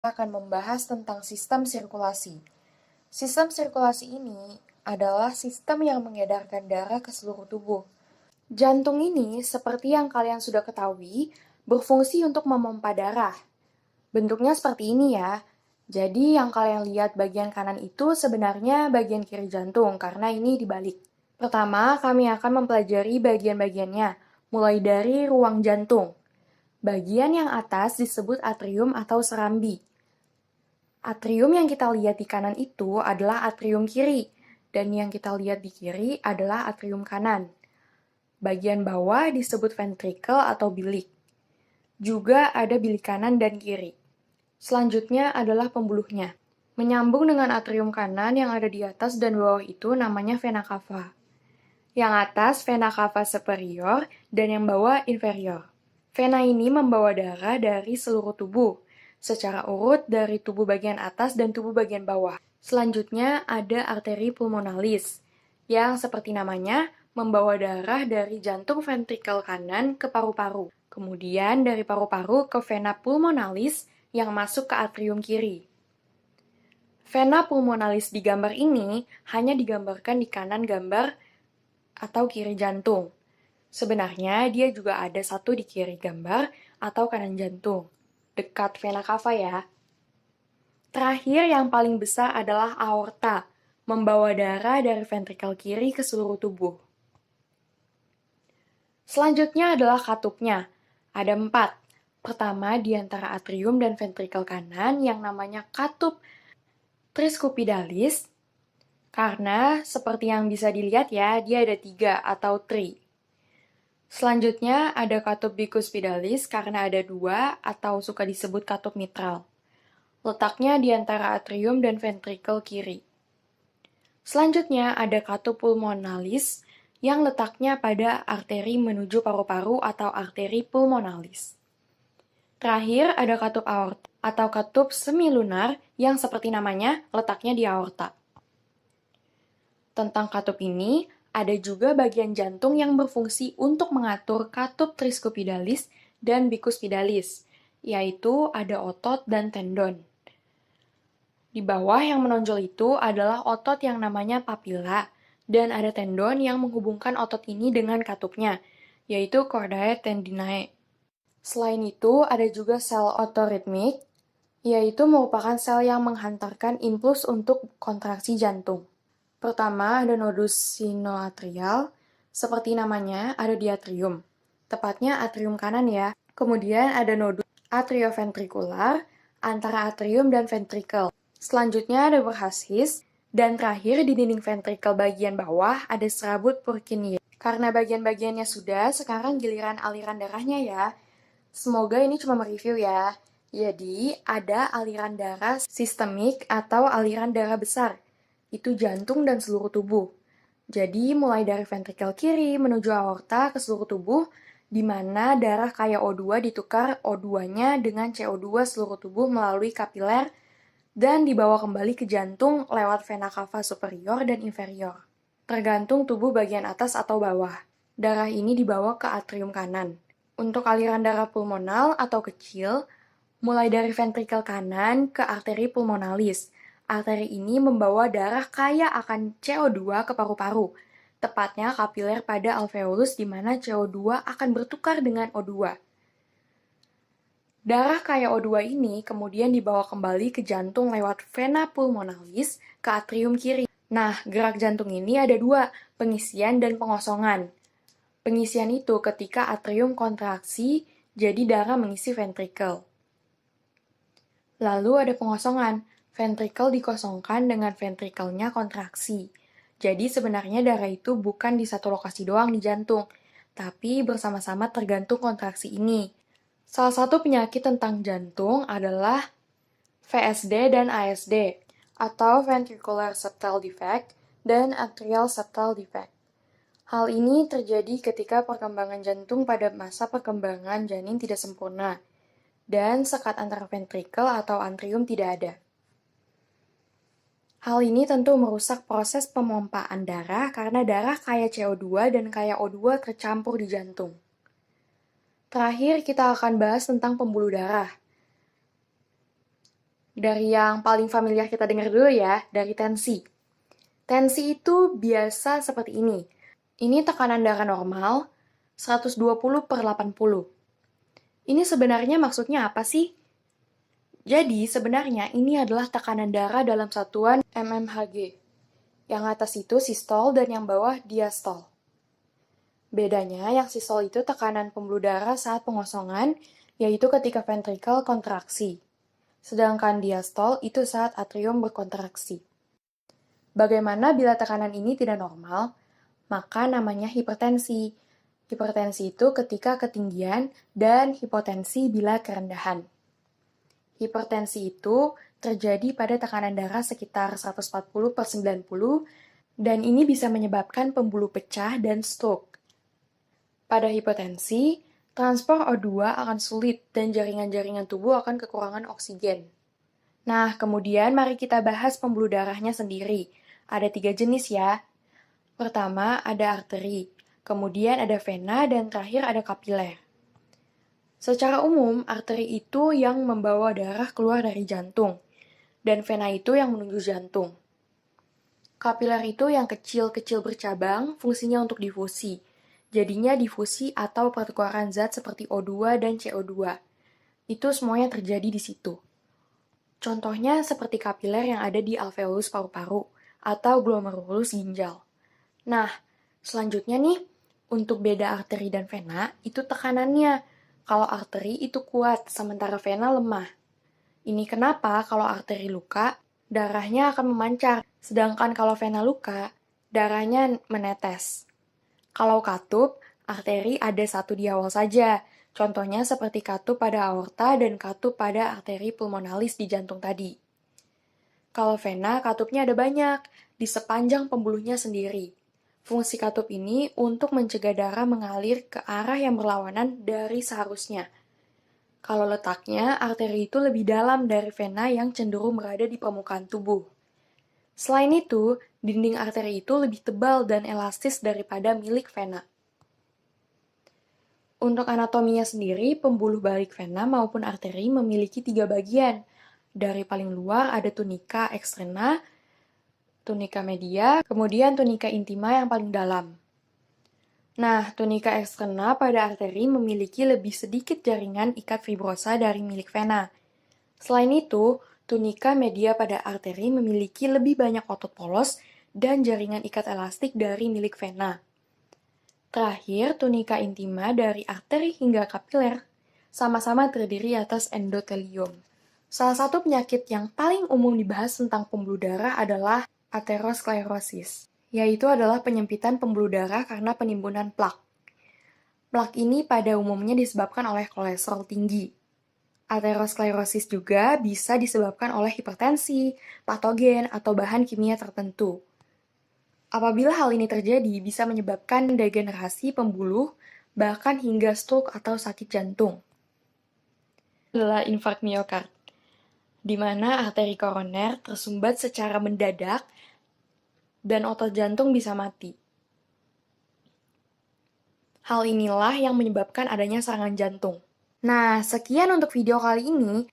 akan membahas tentang sistem sirkulasi. Sistem sirkulasi ini adalah sistem yang mengedarkan darah ke seluruh tubuh. Jantung ini, seperti yang kalian sudah ketahui, berfungsi untuk memompa darah. Bentuknya seperti ini ya. Jadi yang kalian lihat bagian kanan itu sebenarnya bagian kiri jantung, karena ini dibalik. Pertama, kami akan mempelajari bagian-bagiannya, mulai dari ruang jantung. Bagian yang atas disebut atrium atau serambi. Atrium yang kita lihat di kanan itu adalah atrium kiri, dan yang kita lihat di kiri adalah atrium kanan. Bagian bawah disebut ventricle atau bilik. Juga ada bilik kanan dan kiri. Selanjutnya adalah pembuluhnya. Menyambung dengan atrium kanan yang ada di atas dan bawah itu namanya vena cava. Yang atas vena cava superior dan yang bawah inferior. Vena ini membawa darah dari seluruh tubuh, secara urut dari tubuh bagian atas dan tubuh bagian bawah. Selanjutnya ada arteri pulmonalis, yang seperti namanya membawa darah dari jantung ventrikel kanan ke paru-paru. Kemudian dari paru-paru ke vena pulmonalis yang masuk ke atrium kiri. Vena pulmonalis di gambar ini hanya digambarkan di kanan gambar atau kiri jantung. Sebenarnya dia juga ada satu di kiri gambar atau kanan jantung, dekat vena cava ya. Terakhir yang paling besar adalah aorta, membawa darah dari ventrikel kiri ke seluruh tubuh. Selanjutnya adalah katupnya, ada 4. Pertama di antara atrium dan ventrikel kanan yang namanya katup triscupidalis, karena seperti yang bisa dilihat ya, dia ada 3 atau tri. Selanjutnya ada katup bicuspidalis karena ada 2 atau suka disebut katup mitral. Letaknya di antara atrium dan ventrikel kiri. Selanjutnya ada katup pulmonalis yang letaknya pada arteri menuju paru-paru atau arteri pulmonalis. Terakhir ada katup aorta atau katup semilunar yang seperti namanya letaknya di aorta. Tentang katup ini, ada juga bagian jantung yang berfungsi untuk mengatur katup triscupidalis dan bicuspidalis, yaitu ada otot dan tendon. Di bawah yang menonjol itu adalah otot yang namanya papilla, dan ada tendon yang menghubungkan otot ini dengan katupnya, yaitu chordae tendinae. Selain itu, ada juga sel otoritmik, yaitu merupakan sel yang menghantarkan impuls untuk kontraksi jantung. Pertama, ada nodus sinoatrial, seperti namanya, ada di atrium. Tepatnya atrium kanan ya. Kemudian ada nodus atrioventrikular, antara atrium dan ventrikel. Selanjutnya ada berhasis, dan terakhir di dinding ventrikel bagian bawah ada serabut Purkinje. Karena bagian-bagiannya sudah, sekarang giliran aliran darahnya ya. Semoga ini cuma mereview ya. Jadi, ada aliran darah sistemik atau aliran darah besar. Itu jantung dan seluruh tubuh. Jadi, mulai dari ventrikel kiri menuju aorta ke seluruh tubuh, di mana darah kaya O2 ditukar O2-nya dengan CO2 seluruh tubuh melalui kapiler dan dibawa kembali ke jantung lewat vena cava superior dan inferior. Tergantung tubuh bagian atas atau bawah. Darah ini dibawa ke atrium kanan. Untuk aliran darah pulmonal atau kecil, mulai dari ventrikel kanan ke arteri pulmonalis. Arteri ini membawa darah kaya akan CO2 ke paru-paru, tepatnya kapiler pada alveolus di mana CO2 akan bertukar dengan O2. Darah kaya O2 ini kemudian dibawa kembali ke jantung lewat vena pulmonalis ke atrium kiri. Nah, gerak jantung ini ada 2, pengisian dan pengosongan. Pengisian itu ketika atrium kontraksi, jadi darah mengisi ventrikel. Lalu ada pengosongan, ventrikel dikosongkan dengan ventrikelnya kontraksi. Jadi sebenarnya darah itu bukan di satu lokasi doang di jantung, tapi bersama-sama tergantung kontraksi ini. Salah satu penyakit tentang jantung adalah VSD dan ASD, atau Ventricular Septal Defect dan Atrial Septal Defect. Hal ini terjadi ketika perkembangan jantung pada masa perkembangan janin tidak sempurna, dan sekat antara ventrikel atau atrium tidak ada. Hal ini tentu merusak proses pemompaan darah karena darah kaya CO2 dan kaya O2 tercampur di jantung. Terakhir, kita akan bahas tentang pembuluh darah. Dari yang paling familiar kita dengar dulu ya, dari tensi. Tensi itu biasa seperti ini. Ini tekanan darah normal, 120/80. Ini sebenarnya maksudnya apa sih? Jadi sebenarnya ini adalah tekanan darah dalam satuan mmHg. Yang atas itu sistol dan yang bawah diastol. Bedanya, yang sistol itu tekanan pembuluh darah saat pengosongan, yaitu ketika ventrikel kontraksi. Sedangkan diastol itu saat atrium berkontraksi. Bagaimana bila tekanan ini tidak normal? Maka namanya hipertensi. Hipertensi itu ketika ketinggian dan hipotensi bila kerendahan. Hipertensi itu terjadi pada tekanan darah sekitar 140/90 dan ini bisa menyebabkan pembuluh pecah dan stroke. Pada hipotensi, transport O2 akan sulit dan jaringan-jaringan tubuh akan kekurangan oksigen. Nah, kemudian mari kita bahas pembuluh darahnya sendiri. Ada 3 jenis ya. Pertama, ada arteri, kemudian ada vena, dan terakhir ada kapiler. Secara umum, arteri itu yang membawa darah keluar dari jantung, dan vena itu yang menuju jantung. Kapiler itu yang kecil-kecil bercabang, fungsinya untuk difusi. Jadinya difusi atau pertukaran zat seperti O2 dan CO2. Itu semuanya terjadi di situ. Contohnya seperti kapiler yang ada di alveolus paru-paru atau glomerulus ginjal. Nah, selanjutnya nih, untuk beda arteri dan vena, itu tekanannya. Kalau arteri itu kuat, sementara vena lemah. Ini kenapa kalau arteri luka, darahnya akan memancar, sedangkan kalau vena luka, darahnya menetes. Kalau katup, arteri ada satu di awal saja. Contohnya seperti katup pada aorta dan katup pada arteri pulmonalis di jantung tadi. Kalau vena, katupnya ada banyak, di sepanjang pembuluhnya sendiri. Fungsi katup ini untuk mencegah darah mengalir ke arah yang berlawanan dari seharusnya. Kalau letaknya, arteri itu lebih dalam dari vena yang cenderung berada di permukaan tubuh. Selain itu, dinding arteri itu lebih tebal dan elastis daripada milik vena. Untuk anatominya sendiri, pembuluh balik vena maupun arteri memiliki 3 bagian. Dari paling luar ada tunika eksterna, tunika media, kemudian tunika intima yang paling dalam. Nah, tunika eksterna pada arteri memiliki lebih sedikit jaringan ikat fibrosa dari milik vena. Selain itu, tunika media pada arteri memiliki lebih banyak otot polos dan jaringan ikat elastik dari milik vena. Terakhir, tunika intima dari arteri hingga kapiler sama-sama terdiri atas endotelium. Salah satu penyakit yang paling umum dibahas tentang pembuluh darah adalah aterosklerosis, yaitu adalah penyempitan pembuluh darah karena penimbunan plak. Plak ini pada umumnya disebabkan oleh kolesterol tinggi. Aterosklerosis juga bisa disebabkan oleh hipertensi, patogen, atau bahan kimia tertentu. Apabila hal ini terjadi, bisa menyebabkan degenerasi pembuluh, bahkan hingga stroke atau sakit jantung. Adalah infark miokard, di mana arteri koroner tersumbat secara mendadak dan otot jantung bisa mati. Hal inilah yang menyebabkan adanya serangan jantung. Nah, sekian untuk video kali ini.